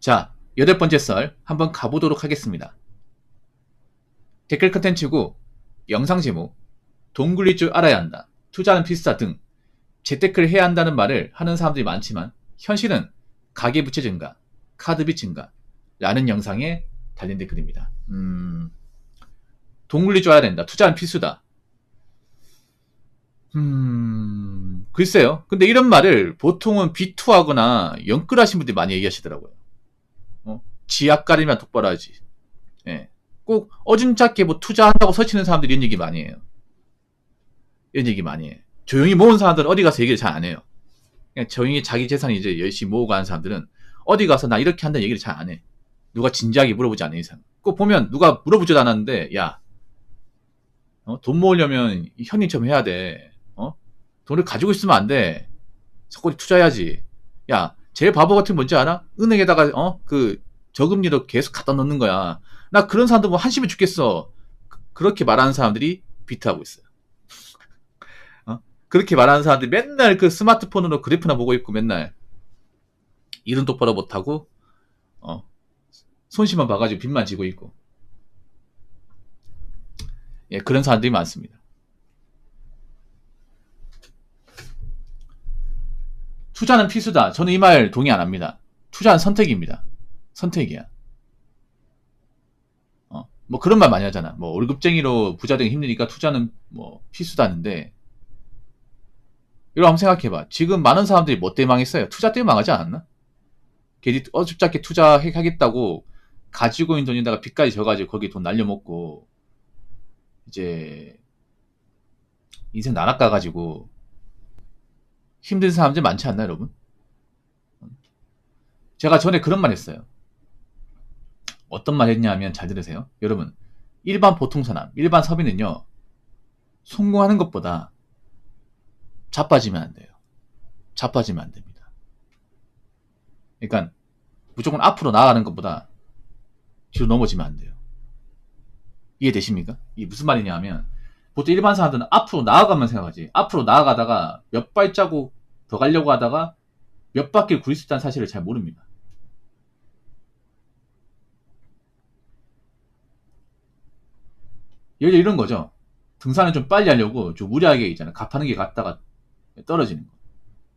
자, 8번째 썰 한번 가보도록 하겠습니다. 댓글 컨텐츠고 영상 제목, 돈 굴릴 줄 알아야 한다, 투자는 필수다 등 재테크를 해야 한다는 말을 하는 사람들이 많지만 현실은 가계부채 증가, 카드비 증가 라는 영상에 달린 댓글입니다. 돈 굴릴 줄 알아야 된다, 투자는 필수다. 글쎄요. 근데 이런 말을 보통은 비투하거나 영끌하신 분들이 많이 얘기하시더라고요. 지압 가리면 똑바로 하지. 예. 꼭 어준잡게 뭐 투자한다고 설치는 사람들이 이런 얘기 많이 해요. 이런 얘기 많이 해요. 조용히 모은 사람들은 어디 가서 얘기를 잘 안 해요. 그냥 조용히 자기 재산 이제 열심히 모으고 가는 사람들은 어디 가서 나 이렇게 한다는 얘기를 잘 안 해. 누가 진지하게 물어보지 않는 이상. 꼭 보면 누가 물어보지도 않았는데, 야, 돈 모으려면 현님처럼 해야 돼. 돈을 가지고 있으면 안 돼. 석고리 투자해야지. 야, 제일 바보 같은 게 뭔지 알아? 은행에다가 그 저금리로 계속 갖다 넣는 거야. 나 그런 사람들 보면 한심해 죽겠어. 그렇게 말하는 사람들이 비트하고 있어요. 그렇게 말하는 사람들이 맨날 그 스마트폰으로 그래프나 보고 있고 맨날 일은 똑바로 못하고 손실만 봐가지고 빚만 지고 있고, 예, 그런 사람들이 많습니다. 투자는 필수다. 저는 이 말 동의 안 합니다. 투자는 선택입니다. 선택이야. 뭐 그런 말 많이 하잖아. 뭐 월급쟁이로 부자 되기 힘드니까 투자는 뭐 필수다는데, 이거 한번 생각해봐. 지금 많은 사람들이 뭐 때문에 망했어요? 투자 때문에 망하지 않았나? 괜히 어줍잖게 투자하겠다고 가지고 있는 돈에다가 빚까지 져가지고 거기 돈 날려먹고 이제 인생 나락가가지고 힘든 사람들 많지 않나, 여러분? 제가 전에 그런 말 했어요. 어떤 말 했냐면, 잘 들으세요. 여러분, 일반 보통 사람, 일반 서민은요, 성공하는 것보다 자빠지면 안 돼요. 자빠지면 안 됩니다. 그러니까 무조건 앞으로 나아가는 것보다 뒤로 넘어지면 안 돼요. 이해되십니까? 이게 무슨 말이냐 하면, 보통 일반 사람들은 앞으로 나아가면 생각하지, 앞으로 나아가다가 몇 발자국 더 가려고 하다가 몇 바퀴를 굴릴 수 있다는 사실을 잘 모릅니다. 예를 들어 이런 거죠. 등산을 좀 빨리 하려고 좀 무리하게 있잖아요. 가파른 게 갔다가 떨어지는 거.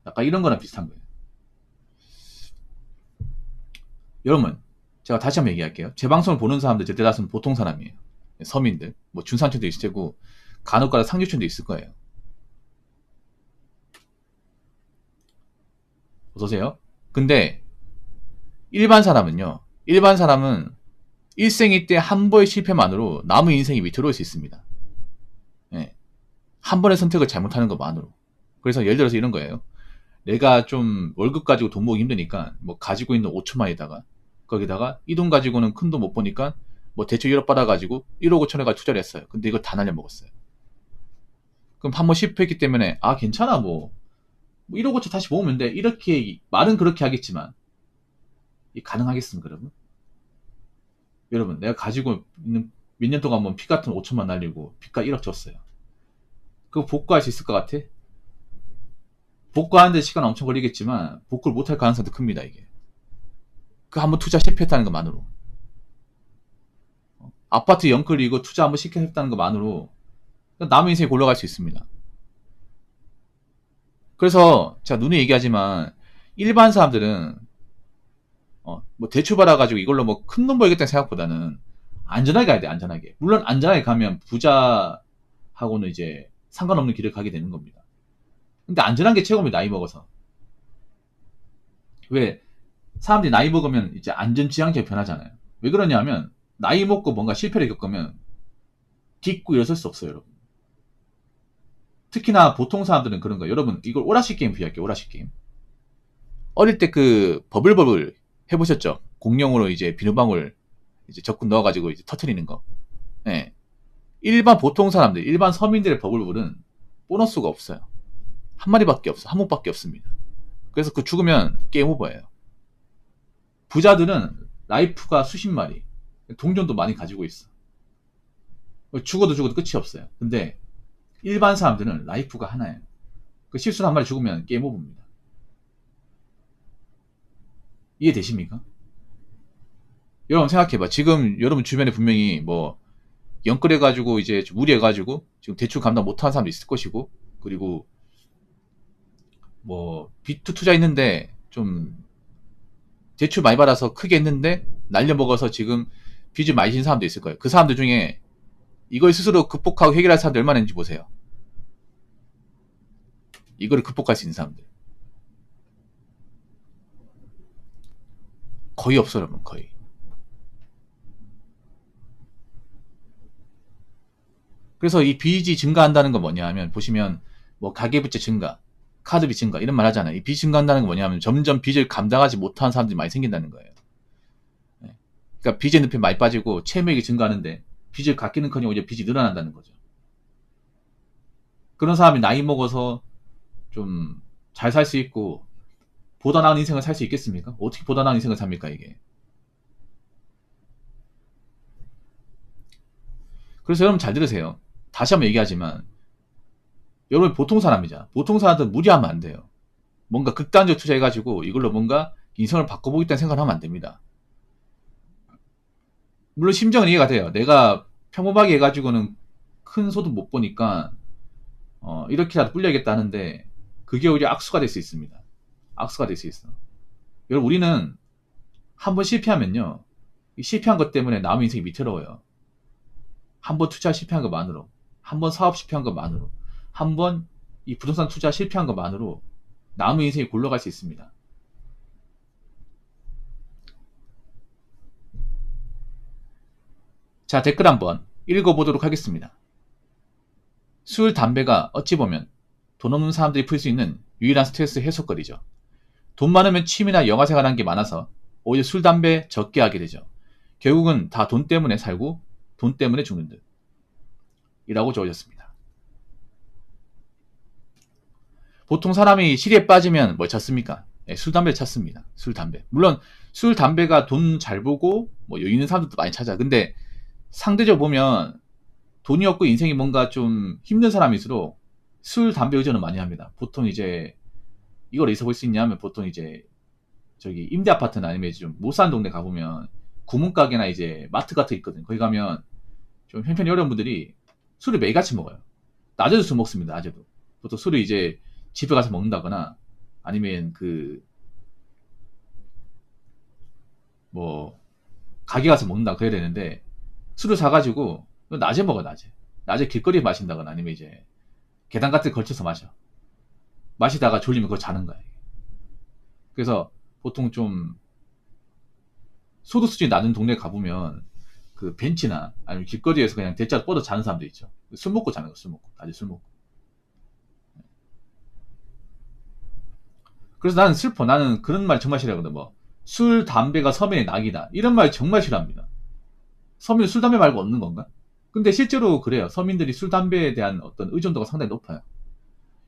약간 이런 거랑 비슷한 거예요. 여러분, 제가 다시 한번 얘기할게요. 제 방송을 보는 사람들 대다수는 보통 사람이에요. 서민들, 뭐 중산층도 있을 테고 간혹가다 상류층도 있을 거예요. 어서오세요. 근데 일반 사람은 일생일 때 한 번의 실패만으로 남은 인생이 위태로울 수 있습니다. 예. 한 번의 선택을 잘못하는 것만으로. 그래서 예를 들어서 이런 거예요. 내가 좀 월급 가지고 돈 모으기 힘드니까 뭐 가지고 있는 5천만에다가 거기다가 이 돈 가지고는 큰 돈 못 버니까 뭐 대출 1억 받아가지고 1억 5천에 가지고 투자를 했어요. 근데 이걸 다 날려먹었어요. 그럼 한 번 실패했기 때문에 괜찮아, 뭐 1억 5천 다시 모으면 돼, 이렇게 말은 그렇게 하겠지만 이 가능하겠습니까, 여러분? 여러분, 내가 가지고 있는 몇 년 동안 피 같은 5천만 날리고 빚가 1억 줬어요. 그거 복구할 수 있을 것 같아? 복구하는데 시간 엄청 걸리겠지만 복구를 못할 가능성도 큽니다. 이게 그 한번 투자 실패했다는 것만으로, 아파트 영끌이고 투자 한번 실패했다는 것만으로 남의 인생이 골라갈 수 있습니다. 그래서 제가 눈에 얘기하지만 일반 사람들은 뭐 대출 받아가지고 이걸로 뭐 큰 돈 벌겠다는 생각보다는 안전하게 가야 돼. 안전하게. 물론 안전하게 가면 부자하고는 이제 상관없는 길을 가게 되는 겁니다. 근데 안전한 게 최고입니다. 나이 먹어서. 왜 사람들이 나이 먹으면 이제 안전지향적이 변하잖아요. 왜 그러냐면 나이 먹고 뭔가 실패를 겪으면 딛고 일어설 수 없어요, 여러분. 특히나 보통 사람들은 그런 거예요. 여러분, 이걸 오락실 게임 비유할게요. 오락실 게임. 어릴 때 그 버블버블 해보셨죠? 공룡으로 이제 비누방울 이제 적군 넣어가지고 이제 터트리는 거. 네. 일반 보통 사람들, 일반 서민들의 버블버블은 보너스가 없어요. 한 마리밖에 없어. 한 몸밖에 없습니다. 그래서 그 죽으면 게임 오버예요. 부자들은 라이프가 수십 마리, 동전도 많이 가지고 있어. 죽어도 끝이 없어요. 근데 일반 사람들은 라이프가 하나예요. 그 실수로 한 마리 죽으면 게임 오버입니다. 이해되십니까? 여러분 생각해봐. 지금 여러분 주변에 분명히 뭐 영끌해가지고 이제 좀 무리해가지고 지금 대출 감당 못하는 사람도 있을 것이고, 그리고 뭐 비투 투자했는데 좀 대출 많이 받아서 크게 했는데 날려먹어서 지금 빚을 많이 진 사람도 있을 거예요. 그 사람들 중에 이걸 스스로 극복하고 해결할 사람들 얼마나 있는지 보세요. 이거를 극복할 수 있는 사람들 거의 없어요, 여러분. 거의. 그래서 이 빚이 증가한다는 건 뭐냐 하면, 보시면 뭐 가계부채 증가, 카드비 증가 이런 말 하잖아요. 이 빚이 증가한다는 건 뭐냐 하면 점점 빚을 감당하지 못하는 사람들이 많이 생긴다는 거예요. 네. 그러니까 빚의 늪에 많이 빠지고 채무액이 증가하는데 빚을 갚기는커녕 오히려 빚이 늘어난다는 거죠. 그런 사람이 나이 먹어서 좀 잘 살 수 있고 보다 나은 인생을 살 수 있겠습니까? 어떻게 보다 나은 인생을 삽니까, 이게? 그래서 여러분 잘 들으세요. 다시 한번 얘기하지만 여러분 보통 사람이잖아. 보통 사람들은 무리하면 안 돼요. 뭔가 극단적 투자해가지고 이걸로 뭔가 인생을 바꿔보겠다는 생각을 하면 안 됩니다. 물론 심정은 이해가 돼요. 내가 평범하게 해가지고는 큰 소득 못 보니까 이렇게라도 불려야겠다 하는데 그게 오히려 악수가 될 수 있습니다. 악수가 될 수 있어. 여러분 우리는 한 번 실패하면요, 이 실패한 것 때문에 남의 인생이 위태로워요. 한 번 투자 실패한 것만으로, 한 번 사업 실패한 것만으로, 한 번 이 부동산 투자 실패한 것만으로 남의 인생이 굴러갈 수 있습니다. 자, 댓글 한번 읽어보도록 하겠습니다. 술, 담배가 어찌 보면 돈 없는 사람들이 풀 수 있는 유일한 스트레스 해소거리죠. 돈 많으면 취미나 영화 생활하는 게 많아서 오히려 술, 담배 적게 하게 되죠. 결국은 다 돈 때문에 살고 돈 때문에 죽는 듯 이라고 적어졌습니다. 보통 사람이 실에 빠지면 뭘 찾습니까? 네, 술, 담배를 찾습니다. 술, 담배. 물론 술, 담배가 돈 잘 보고 뭐 여유 있는 사람들도 많이 찾아. 근데 상대적으로 보면 돈이 없고 인생이 뭔가 좀 힘든 사람일수록 술, 담배 의존을 많이 합니다. 보통 이제 이걸 어디서 볼 수 있냐면, 보통 이제 저기 임대 아파트나 아니면 좀 못 사는 동네 가보면 구멍가게나 이제 마트 같은 게 있거든. 거기 가면 좀 형편이 어려운 분들이 술을 매일같이 먹어요. 낮에도 술 먹습니다. 낮에도. 보통 술을 이제 집에 가서 먹는다거나 아니면 그 뭐 가게 가서 먹는다 그래야 되는데, 술을 사가지고 낮에 먹어. 낮에 길거리에 마신다거나 아니면 이제 계단 같은 데 걸쳐서 마셔. 마시다가 졸리면 그거 자는 거야. 그래서 보통 좀 소득 수준이 낮은 동네 가보면 그 벤치나 아니면 길거리에서 그냥 대자로 뻗어 자는 사람도 있죠. 술 먹고 자는 거, 술 먹고. 낮에 술 먹고. 그래서 나는 슬퍼. 나는 그런 말 정말 싫어하거든. 뭐 술, 담배가 서민의 낙이다, 이런 말 정말 싫어합니다. 서민은 술, 담배 말고 없는 건가? 근데 실제로 그래요. 서민들이 술, 담배에 대한 어떤 의존도가 상당히 높아요.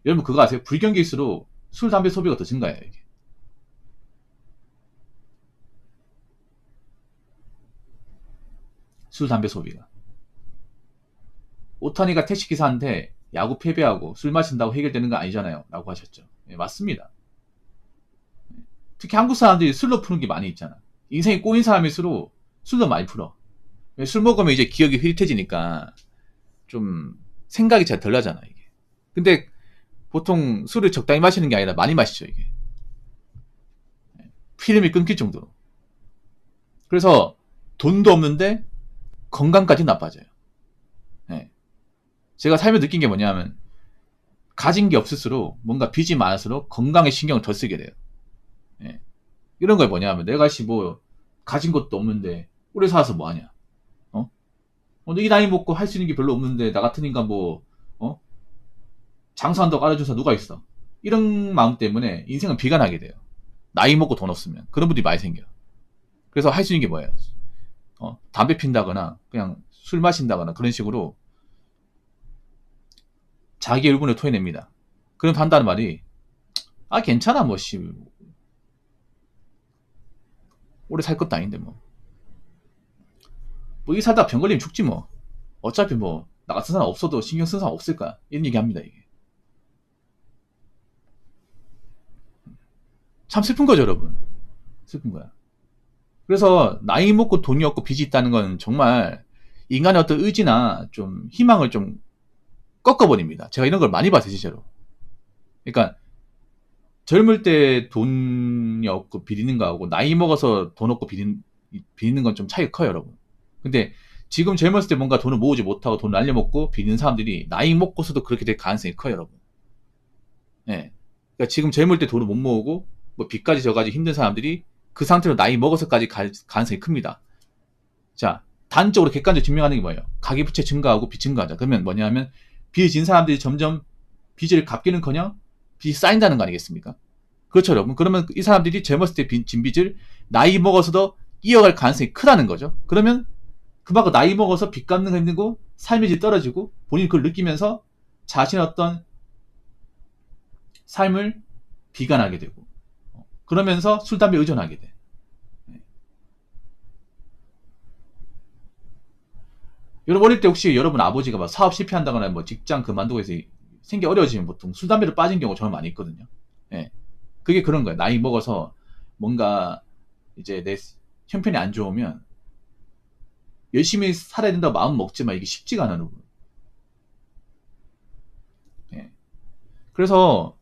여러분 그거 아세요? 불경기일수록 술, 담배 소비가 더 증가해요, 이게. 술, 담배 소비가. 오타니가 택시기사한테 야구 패배하고 술 마신다고 해결되는 거 아니잖아요, 라고 하셨죠. 예, 맞습니다. 특히 한국 사람들이 술로 푸는 게 많이 있잖아. 인생이 꼬인 사람일수록 술로 많이 풀어. 술 먹으면 이제 기억이 흐릿해지니까 좀 생각이 잘 덜 나잖아, 이게. 근데 보통 술을 적당히 마시는 게 아니라 많이 마시죠, 이게. 필름이 끊길 정도로. 그래서 돈도 없는데 건강까지 나빠져요. 네. 제가 살며 느낀 게 뭐냐면, 가진 게 없을수록, 뭔가 빚이 많을수록 건강에 신경을 더 쓰게 돼요. 네. 이런 걸 뭐냐면, 내가 뭐 가진 것도 없는데 오래 살아서 뭐하냐. 이 나이 먹고 할 수 있는 게 별로 없는데 나 같은 인간 뭐 장사한다고 알아준 사람 누가 있어. 이런 마음 때문에 인생은 비관하게 돼요. 나이 먹고 돈 없으면. 그런 분들이 많이 생겨요. 그래서 할 수 있는 게 뭐예요? 담배 핀다거나 그냥 술 마신다거나 그런 식으로 자기 의문을 토해냅니다. 그럼 한다는 말이, 아 괜찮아 뭐 씨, 오래 살 것도 아닌데 뭐 이 살다 병 걸리면 죽지 뭐. 어차피 뭐 나 같은 사람 없어도 신경 쓰는 사람 없을 거야. 이런 얘기 합니다, 이게. 참 슬픈 거죠, 여러분. 슬픈 거야. 그래서 나이 먹고 돈이 없고 빚이 있다는 건 정말 인간의 어떤 의지나 좀 희망을 좀 꺾어버립니다. 제가 이런 걸 많이 봤어요, 진짜로. 그러니까 젊을 때 돈이 없고 비리는 거하고 나이 먹어서 돈 없고 비리는 건 좀 차이가 커요, 여러분. 근데 지금 젊었을 때 뭔가 돈을 모으지 못하고 돈을 날려먹고 비리는 사람들이 나이 먹고서도 그렇게 될 가능성이 커요, 여러분. 예. 그러니까 지금 젊을 때 돈을 못 모으고 뭐 빚까지 져가지고 힘든 사람들이 그 상태로 나이 먹어서까지 갈 가능성이 큽니다. 자, 단적으로 객관적으로 증명하는 게 뭐예요? 가계부채 증가하고 빚 증가하자. 그러면 뭐냐면 빚을 진 사람들이 점점 빚을 갚기는커녕 빚이 쌓인다는 거 아니겠습니까? 그렇죠, 여러분. 그러면 이 사람들이 젊었을 때 진 빚을 나이 먹어서도 이어갈 가능성이 크다는 거죠. 그러면 그만큼 나이 먹어서 빚 갚는 거 힘들고 삶의 질 떨어지고 본인이 그걸 느끼면서 자신의 어떤 삶을 비관하게 되고 그러면서 술, 담배 의존하게 돼. 여러분 어릴 때 혹시 여러분 아버지가 막 사업 실패한다거나 뭐 직장 그만두고 해서 생기 어려워지면 보통 술, 담배로 빠진 경우 정말 많이 있거든요. 예. 그게 그런 거예요. 나이 먹어서 뭔가 이제 내 형편이 안 좋으면 열심히 살아야 된다고 마음 먹지만 이게 쉽지가 않아, 여러분. 예. 그래서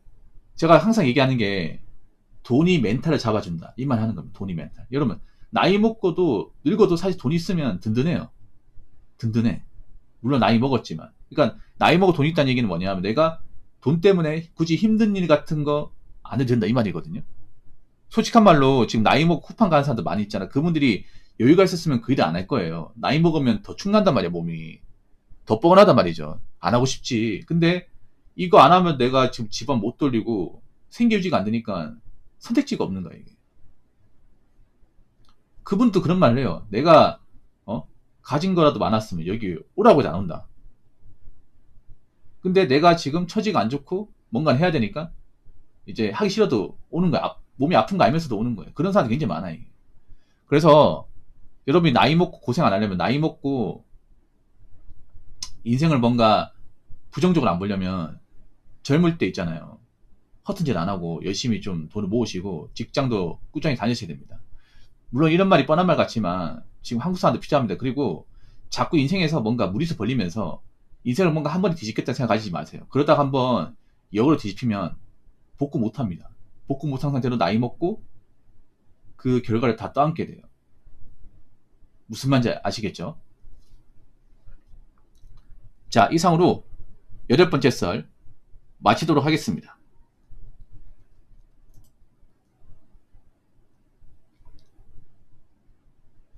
제가 항상 얘기하는 게 돈이 멘탈을 잡아준다. 이 말 하는 겁니다. 돈이 멘탈. 여러분, 나이 먹고도, 늙어도 사실 돈 있으면 든든해요. 든든해. 물론 나이 먹었지만. 그러니까 나이 먹어 돈 있다는 얘기는 뭐냐면 내가 돈 때문에 굳이 힘든 일 같은 거 안 해도 된다. 이 말이거든요. 솔직한 말로 지금 나이 먹고 쿠팡 가는 사람들 많이 있잖아. 그분들이 여유가 있었으면 그 일을 안 할 거예요. 나이 먹으면 더 축난단 말이야, 몸이. 더 뻐근하단 말이죠. 안 하고 싶지. 근데 이거 안 하면 내가 지금 집안 못 돌리고 생계 유지가 안 되니까 선택지가 없는 거야, 이게. 그분도 그런 말을 해요. 내가, 가진 거라도 많았으면 여기 오라고 해도 안 온다. 근데 내가 지금 처지가 안 좋고 뭔가를 해야 되니까 이제 하기 싫어도 오는 거야. 몸이 아픈 거 알면서도 오는 거예요. 그런 사람이 굉장히 많아요, 이게. 그래서 여러분이 나이 먹고 고생 안 하려면 나이 먹고 인생을 뭔가 부정적으로 안 보려면 젊을 때 있잖아요. 허튼 짓 안 하고 열심히 좀 돈을 모으시고 직장도 꾸준히 다니셔야 됩니다. 물론 이런 말이 뻔한 말 같지만 지금 한국 사람들 필요합니다. 그리고 자꾸 인생에서 뭔가 무리수 벌리면서 인생을 뭔가 한 번에 뒤집겠다는 생각 가지지 마세요. 그러다가 한번 역으로 뒤집히면 복구 못 합니다. 복구 못한 상태로 나이 먹고 그 결과를 다 떠안게 돼요. 무슨 말인지 아시겠죠? 자, 이상으로 8번째 썰 마치도록 하겠습니다.